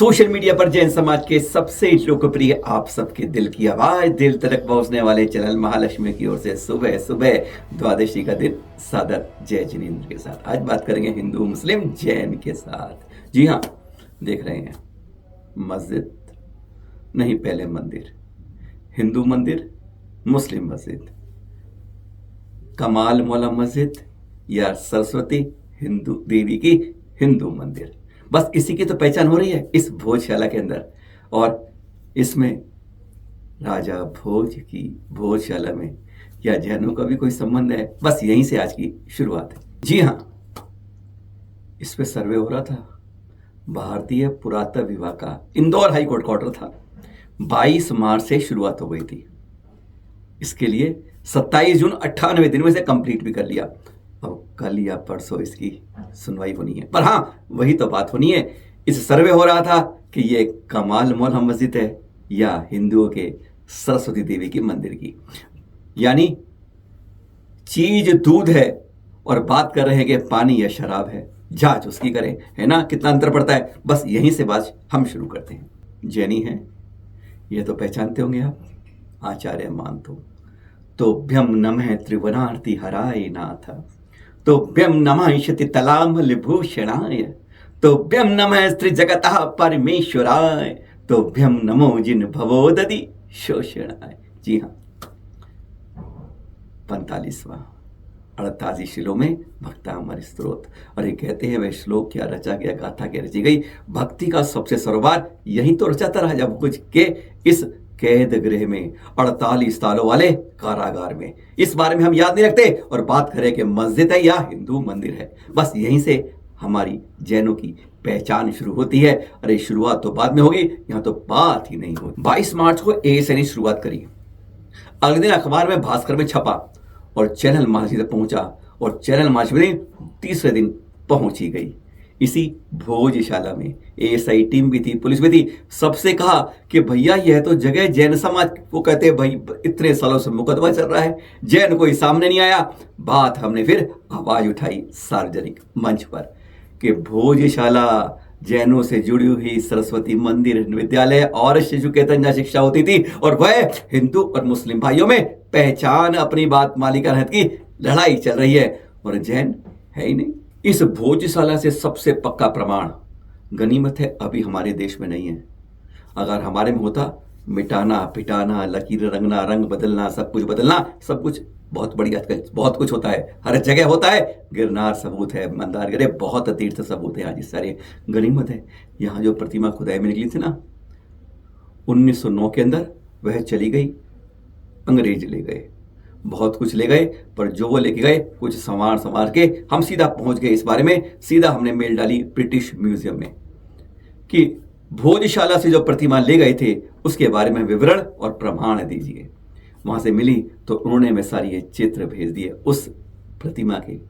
Social media पर जैन समाज के सबसे लोकप्रिय आप सबके दिल की आवाज दिल तक पहुंचने वाले चैनल महालक्ष्मी की ओर से सुबह सुबह द्वादशी का दिन सादर जय जिनेंद्र के साथ आज बात करेंगे हिंदू मुस्लिम जैन के साथ। जी हाँ, देख रहे हैं मस्जिद नहीं, पहले मंदिर, हिंदू मंदिर मुस्लिम मस्जिद, कमाल मौला मस्जिद या सरस्वती हिंदू देवी की हिंदू मंदिर, बस इसी की तो पहचान हो रही है इस भोजशाला के अंदर। और इसमें राजा भोज की भोजशाला में क्या जैनों का भी कोई संबंध है? बस यहीं से आज की शुरुआत है। जी हाँ, इस पे सर्वे हो रहा था। भारतीय पुरातत्व विभाग का इंदौर हाई कोर्ट का ऑर्डर था। 22 मार्च से शुरुआत हो गई थी। इसके लिए 27 जून 98 दिन में से कंप्लीट भी कर लिया। अब कल या परसों इसकी सुनवाई होनी है। पर हाँ, वही तो बात होनी है। इस सर्वे हो रहा था कि ये कमाल मौला मस्जिद है या हिंदुओं के सरस्वती देवी की मंदिर की। यानी चीज दूध है और बात कर रहे हैं कि पानी या शराब है। जांच उसकी करें, है ना? कितना अंतर पड़ता है। बस यहीं से बात हम शुरू करते हैं। जैनी है, ये तो पहचानते होंगे आप, आचार्य मानतो। तोभ्यम नमः त्रिवनार्ति हराय नाथ, तोभ्यम नमः इषति तलामल भूषणाय, तोभ्यम नमः स्त्री जगतः परमेश्वराय, तोभ्यम नमो जिन भवोदधि शोषणाय। जी हाँ, 45वां 48 श्लोक में भक्तामर स्तोत्र। और ये कहते हैं वह श्लोक क्या रचा गया, गाथा क्या रची गई। भक्ति का सबसे सरोवर यही तो रचाता रहा जब कुछ के इस कैद गृह में 48 सालों वाले कारागार में। इस बारे में हम याद नहीं रखते और बात करें कि मस्जिद है या हिंदू मंदिर है। बस यहीं से हमारी जैनों की पहचान शुरू होती है। अरे शुरुआत तो बाद में होगी, यहाँ तो बात ही नहीं होती। 22 मार्च को एएसआई ने शुरुआत करी। अगले दिन अखबार में भास्कर में छपा और चैनल महाराज तक पहुंचा और चैनल महाराज में तीसरे दिन पहुंची गई। इसी भोजशाला में एएसआई टीम भी थी, पुलिस भी थी। सबसे कहा कि भैया यह तो जगह जैन समाज को कहते हैं, भाई इतने सालों से मुकदमा चल रहा है, जैन कोई सामने नहीं आया। बात हमने फिर आवाज उठाई सार्वजनिक मंच पर कि भोजशाला जैनों से जुड़ी हुई सरस्वती मंदिर, विद्यालय और शिशु केतन शिक्षा होती थी और वह हिंदू और मुस्लिम भाइयों में पहचान अपनी बात मालिका रहत की लड़ाई चल रही है और जैन है ही नहीं। इस भोजशाला से सबसे पक्का प्रमाण गनीमत है अभी हमारे देश में नहीं है। अगर हमारे में होता, मिटाना पिटाना, लकीर रंगना, रंग बदलना, सब कुछ बदलना, सब कुछ बहुत बढ़िया। आजकल बहुत कुछ होता है, हर जगह होता है। गिरनार सबूत है, मंदारगिरी, बहुत तीर्थ सबूत है। आज सारे गनीमत है। यहाँ जो प्रतिमा खुदाई में निकली थी ना 1909 के अंदर, वह चली गई, अंग्रेज ले गए, बहुत कुछ ले गए। पर जो वो लेके गए कुछ संवार के हम सीधा पहुंच गए। इस बारे में सीधा हमने मेल डाली ब्रिटिश म्यूजियम में कि भोजशाला से जो प्रतिमा ले गए थे उसके बारे में विवरण और प्रमाण दीजिए। वहां से मिली तो उन्होंने हमें सारी ये चित्र भेज दिए उस प्रतिमा के।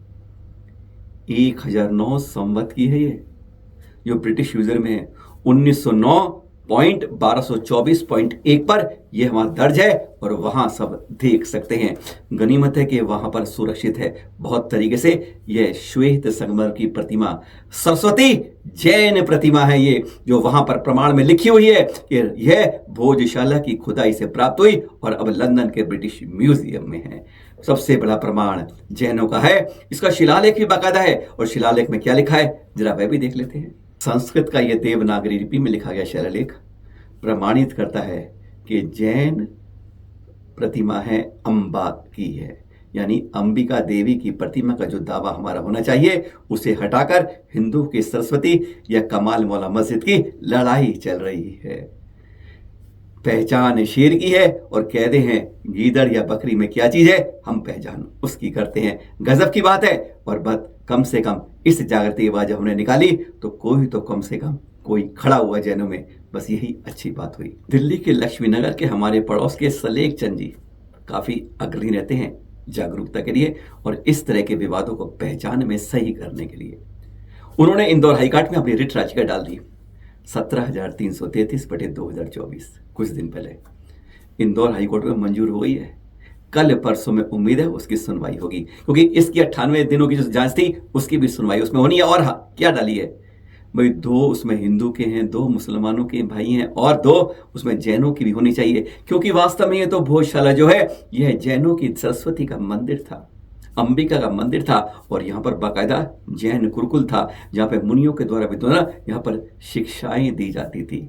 1009 संवत की है ये, जो ब्रिटिश म्यूजियम में है। 1909.1224.1 पर यह वहां दर्ज है और वहां सब देख सकते हैं। गनीमत है कि वहां पर सुरक्षित है बहुत तरीके से। यह श्वेत संगमरमर की प्रतिमा सरस्वती जैन प्रतिमा है ये, जो वहां पर प्रमाण में लिखी हुई है कि यह भोजशाला की खुदाई से प्राप्त हुई और अब लंदन के ब्रिटिश म्यूजियम में है। सबसे बड़ा प्रमाण जैनों का है। इसका शिलालेख भी बाकायदा है और शिलालेख में क्या लिखा है जरा वह भी देख लेते हैं। संस्कृत का यह देवनागरी लिपि में लिखा गया शिलालेख प्रमाणित करता है कि जैन प्रतिमा है अंबा की है, यानी अंबिका देवी की प्रतिमा का जो दावा हमारा होना चाहिए उसे हटाकर हिंदू की सरस्वती या कमाल मौला मस्जिद की लड़ाई चल रही है। पहचान शेर की है और कहते हैं गीदड़ या बकरी में क्या चीज है, हम पहचान उसकी करते हैं। गजब की बात है। और बात कम से कम इस जागृति आवाज जब हमने निकाली तो कोई तो कम से कम कोई खड़ा हुआ जैनों में, बस यही अच्छी बात हुई। दिल्ली के लक्ष्मी नगर के हमारे पड़ोस के सलेख चंद जी काफी अग्रणी रहते हैं जागरूकता के लिए और इस तरह के विवादों को पहचान में सही करने के लिए। उन्होंने इंदौर हाईकोर्ट में अपनी रिट याचिका डाल दी 17,333/2024। कुछ दिन पहले इंदौर हाईकोर्ट में मंजूर हो गई है। कल परसों में उम्मीद है उसकी सुनवाई होगी, क्योंकि इसकी 98 दिनों की जो जांच थी उसकी भी सुनवाई उसमें होनी है। और हाँ, क्या डाली है, भाई 2 उसमें हिंदू के हैं, 2 मुसलमानों के भाई हैं और 2 उसमें जैनों की भी होनी चाहिए, क्योंकि वास्तव में ये तो भोजशाला जो है यह जैनों की सरस्वती का मंदिर था, अंबिका का मंदिर था। और यहाँ पर बाकायदा जैन गुरुकुल था, जहाँ पे मुनियों के द्वारा भी यहाँ पर शिक्षाएं दी जाती थी।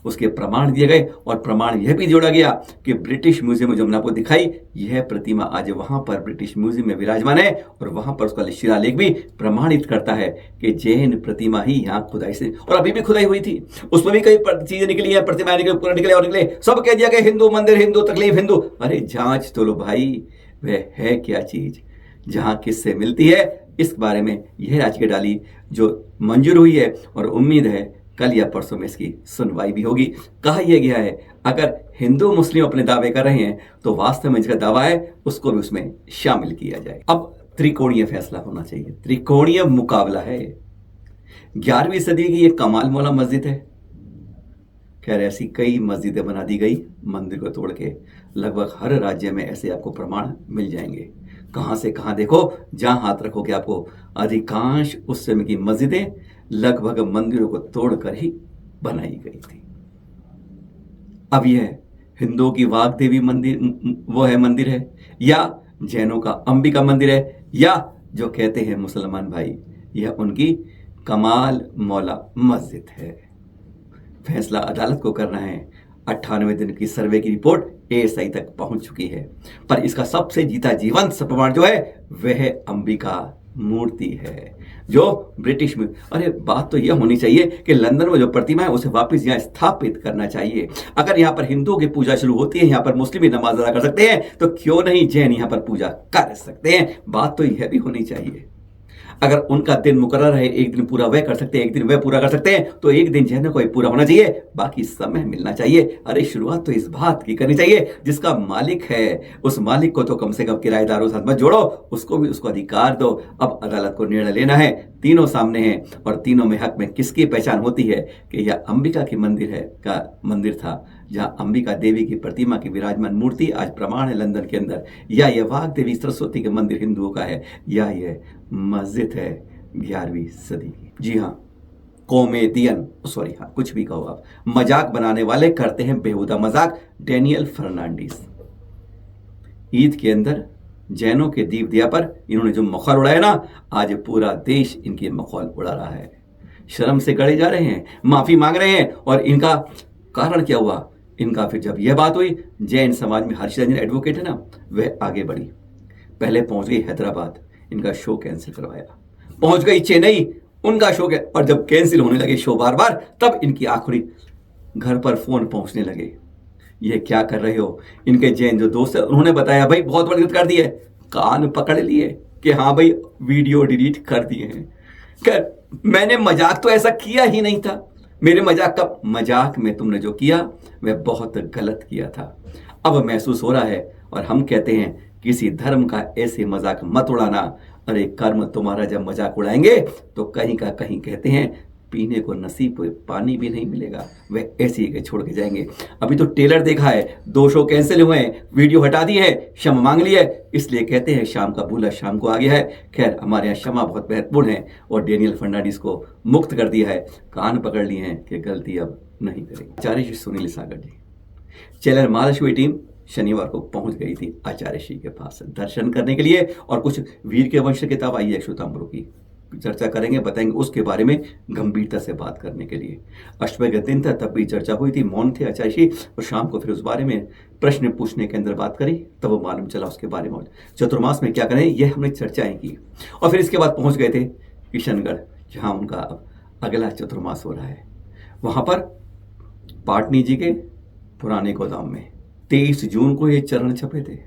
उसके प्रमाण दिए गए और प्रमाण यह भी जोड़ा गया कि ब्रिटिश म्यूजियम में जो हमने आपको दिखाई, यह प्रतिमा आज वहां पर ब्रिटिश म्यूजियम में विराजमान है और वहां पर उसका शिलालेख भी प्रमाणित करता है कि जैन प्रतिमा ही यहाँ खुदाई से, और अभी भी खुदाई हुई थी, उसमें भी कई चीजें निकली है, प्रतिमा निकले और निकले, सब कह दिया कि हिंदू मंदिर, हिंदू तकलीफ, हिंदू। अरे जांच तो लो भाई, वह है क्या चीज, जहां किससे मिलती है, इस बारे में यह आज की डाली जो मंजूर हुई है और उम्मीद है कल या परसों में इसकी सुनवाई भी होगी। कहा यह गया है अगर हिंदू मुस्लिम अपने दावे कर रहे हैं तो वास्तव में जिसका दावा है उसको भी उसमें शामिल किया जाए। अब त्रिकोणीय फैसला होना चाहिए, त्रिकोणीय मुकाबला है। 11वीं सदी की यह कमाल मौला मस्जिद है। खैर ऐसी कई मस्जिदें बना दी गई मंदिर को तोड़ के, लगभग हर राज्य में ऐसे आपको प्रमाण मिल जाएंगे। कहां से कहां देखो, जहां हाथ रखोगे आपको अधिकांश उस समय की मस्जिदें लगभग मंदिरों को तोड़कर ही बनाई गई थी। अब यह हिंदुओं की वाग देवी मंदिर वो है मंदिर है, या जैनों का अंबिका मंदिर है, या जो कहते हैं मुसलमान भाई यह उनकी कमाल मौला मस्जिद है। फैसला अदालत को करना है। 98 दिन की सर्वे की रिपोर्ट एएसआई तक पहुंच चुकी है, पर इसका सबसे जीता जीवंत प्रमाण जो है वह अंबिका मूर्ति है जो ब्रिटिश में। अरे बात तो यह होनी चाहिए कि लंदन में जो प्रतिमा है उसे वापस यहाँ स्थापित करना चाहिए। अगर यहाँ पर हिंदुओं की पूजा शुरू होती है, यहाँ पर मुस्लिम भी नमाज अदा कर सकते हैं, तो क्यों नहीं जैन यहाँ पर पूजा कर सकते हैं। बात तो यह भी होनी चाहिए। अगर उनका दिन मुकर्रर है, एक दिन पूरा वह कर सकते हैं, एक दिन वह पूरा कर सकते हैं, तो एक दिन जैनों को ही पूरा होना चाहिए, बाकी समय मिलना चाहिए। अरे शुरुआत तो इस बात की करनी चाहिए, जिसका मालिक है उस मालिक को तो कम से कम किराएदारों के साथ मत जोड़ो, उसको भी उसको अधिकार दो। अब अदालत को निर्णय लेना है, तीनों सामने हैं और तीनों में हक में किसकी पहचान होती है कि यह अंबिका की मंदिर है का मंदिर था, जहां अंबिका देवी की प्रतिमा की विराजमान मूर्ति आज प्रमाण है लंदन के अंदर, या यह वाग देवी सरस्वती के मंदिर हिंदुओं का है, या यह मस्जिद है 11वीं सदी की। जी हाँ, कॉमेडियन, सॉरी हाँ कुछ भी कहो आप, मजाक बनाने वाले करते हैं बेहुदा मजाक। डेनियल फर्नांडिस ईद के अंदर जैनों के दीप दिया पर इन्होंने जो मखौल उड़ाया ना, आज पूरा देश इनके मखौल उड़ा रहा है। शर्म से गड़े जा रहे हैं, माफी मांग रहे हैं। और इनका कारण क्या हुआ, इनका फिर जब यह बात हुई, जैन समाज में हर्षिता जी एडवोकेट है ना, वह आगे बढ़ी, पहले पहुंच गई हैदराबाद, इनका शो कैंसिल करवाया, पहुंच गई चेन्नई, उनका शो और जब कैंसिल होने लगे शो बार बार, तब इनकी आखिरी घर पर फोन पहुंचने लगे, ये क्या कर रहे हो। इनके जैन जो दोस्त है उन्होंने बताया भाई बहुत बड़ी गलती कर दी है, कान पकड़ लिए कि हाँ भाई वीडियो डिलीट कर दिए हैं। कर मैंने मजाक तो ऐसा किया ही नहीं था, मेरे मजाक में तुमने जो किया वह बहुत गलत किया था। अब महसूस हो रहा है और हम कहते हैं किसी धर्म का ऐसे मजाक मत उड़ाना। अरे कर्म तुम्हारा जब मजाक उड़ाएंगे तो कहीं का कहीं कहते हैं पीने को नसीब पानी भी नहीं मिलेगा, वह ऐसे ही छोड़ के जाएंगे। अभी तो टेलर देखा है, 2 शो कैंसिल हुए हैं, वीडियो हटा दी है, क्षमा मांग ली है, इसलिए कहते हैं शाम का बूला शाम को आ गया है। खैर हमारे यहाँ क्षमा बहुत महत्वपूर्ण है और डेनियल फर्नांडिस को मुक्त कर दिया है, कान पकड़ लिए हैं कि गलती अब नहीं करेंगे। आचार्य श्री सुनील सागर जी, चैनल महालक्ष्मी टीम शनिवार को पहुंच गई थी आचार्य श्री के पास दर्शन करने के लिए, और कुछ वीर के वंश किताब आई है श्वेतांबरों की, चर्चा करेंगे, बताएंगे उसके बारे में गंभीरता से बात करने के लिए। अष्टमी का दिन था तब भी चर्चा हुई थी, मौन थे आचार्य श्री, और शाम को फिर उस बारे में प्रश्न पूछने के अंदर बात करी, तब वो मालूम चला उसके बारे में चतुर्मास में क्या करें, यह हमने चर्चाएं की। और फिर इसके बाद पहुंच गए थे किशनगढ़, जहाँ उनका अब अगला चतुर्मास हो रहा है। वहां पर पाटनी जी के पुराने गोदाम में 23 जून को ये चरण छपे थे,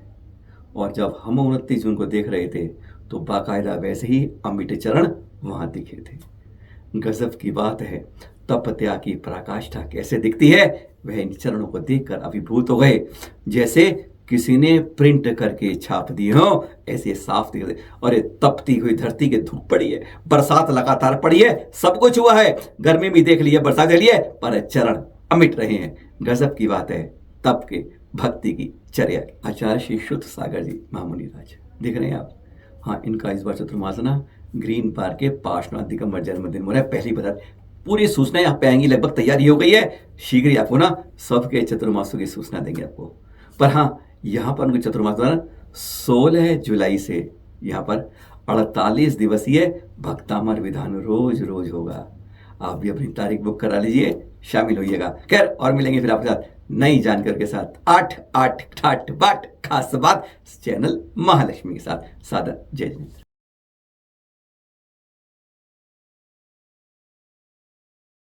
और जब हम 29 जून को देख रहे थे तो बाकायदा वैसे ही अमिट चरण वहां दिखे थे। गजब की बात है, तप त्याग की पराकाष्ठा कैसे दिखती है, वह इन चरणों को देखकर अभिभूत हो गए, जैसे किसी ने प्रिंट करके छाप दिए हो, ऐसे साफ दिख रहे। और तपती हुई धरती के धूप पड़ी है, बरसात लगातार पड़ी है, सब कुछ हुआ है, गर्मी भी देख ली है, बरसात देख ली है, पर चरण अमिट रहे हैं। गजब की बात है तप के, भक्ति की, चर्या की। आचार्य श्री शुद्ध सागर जी महामुनि राज देख रहे हैं आप। हाँ, इनका इस बार चतुर्मास ना ग्रीन पार्क के पार्श्वनाथ दिगंबर जन्मदिन हो रहा है, पहली बार पूरी सूचना यहाँ पे आएंगी, लगभग तैयारी हो गई है। शीघ्र ही आपको ना सबके चतुर्मासों की सूचना देंगे आपको। पर हाँ, यहाँ पर उनके चतुर्मास द्वारा 16 जुलाई से यहाँ पर 48 दिवसीय भक्तामर विधान रोज रोज होगा। आप भी अपनी तारीख बुक करा लीजिए, शामिल होइएगा। खैर, और मिलेंगे फिर आपके साथ नई जानकारी के साथ 8 8 ठाट बाट खास बात चैनल महालक्ष्मी के साथ। सादर जय जिनेंद्र।